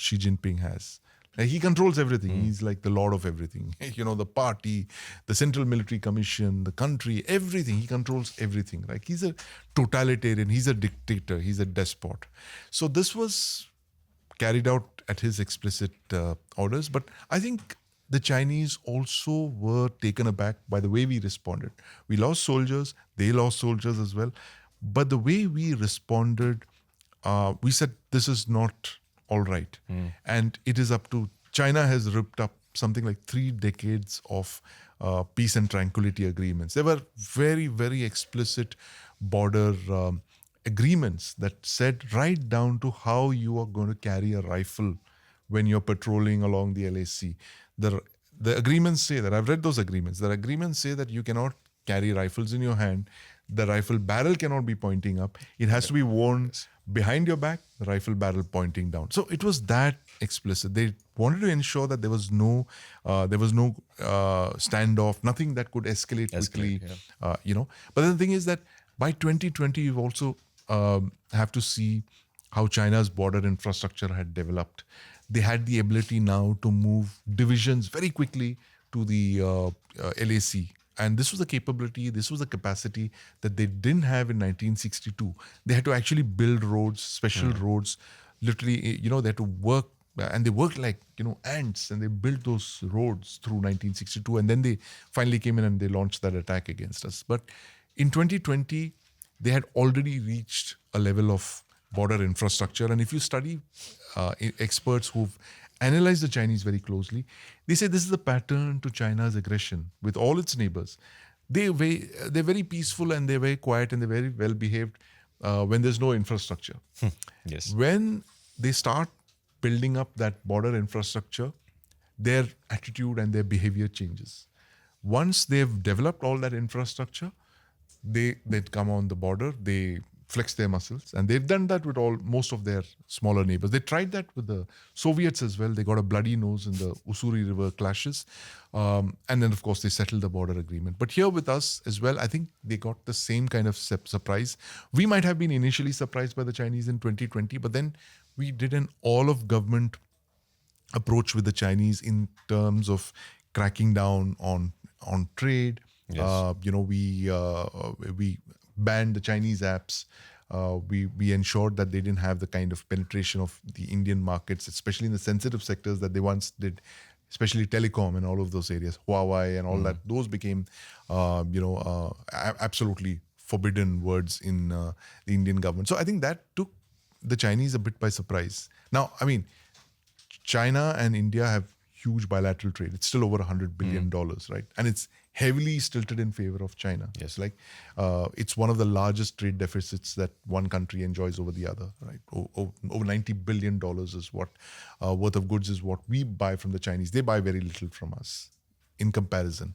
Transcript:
Xi Jinping has. He controls everything. He's like the lord of everything. The party, the Central Military Commission, the country, everything. He controls everything. Like he's a totalitarian. He's a dictator. He's a despot. So this was carried out at his explicit orders. But I think the Chinese also were taken aback by the way we responded. We lost soldiers. They lost soldiers as well. But the way we responded, we said, this is not all right. And it is up to China has ripped up something like 3 decades of peace and tranquility agreements. There were very, very explicit border agreements that said right down to how you are going to carry a rifle when you're patrolling along the LAC. The agreements say that, I've read those agreements. The agreements say that you cannot carry rifles in your hand. The rifle barrel cannot be pointing up. It has to be worn behind your back, the rifle barrel pointing down. So it was that explicit. They wanted to ensure that there was no standoff, nothing that could escalate quickly. Yeah. But the thing is that by 2020, you also have to see how China's border infrastructure had developed. They had the ability now to move divisions very quickly to the LAC. And this was the capability, this was the capacity that they didn't have in 1962. They had to actually build roads, special roads. Literally, they had to work, and they worked like, ants, and they built those roads through 1962. And then they finally came in and they launched that attack against us. But in 2020, they had already reached a level of border infrastructure. And if you study experts who've analyzed the Chinese very closely, they say this is a pattern to China's aggression with all its neighbors. They're very peaceful and they're very quiet and they're very well behaved when there's no infrastructure. Yes. When they start building up that border infrastructure, their attitude and their behavior changes. Once they've developed all that infrastructure, they'd come on the border, they flex their muscles, and they've done that with most of their smaller neighbors. They tried that with the Soviets as well. They got a bloody nose in the Ussuri River clashes, and then of course they settled the border agreement. But here with us as well, I think they got the same kind of surprise. We might have been initially surprised by the Chinese in 2020, but then we did an all-of-government approach with the Chinese in terms of cracking down on trade. Yes. We banned the Chinese apps. We ensured that they didn't have the kind of penetration of the Indian markets, especially in the sensitive sectors that they once did, especially telecom and all of those areas, Huawei and all that. Those became, absolutely forbidden words in the Indian government. So I think that took the Chinese a bit by surprise. Now, I mean, China and India have huge bilateral trade. It's still over $100 billion, right? And it's heavily tilted in favor of China. Yes. It's one of the largest trade deficits that one country enjoys over the other, right? Over $90 billion is what worth of goods is what we buy from the Chinese. They buy very little from us in comparison.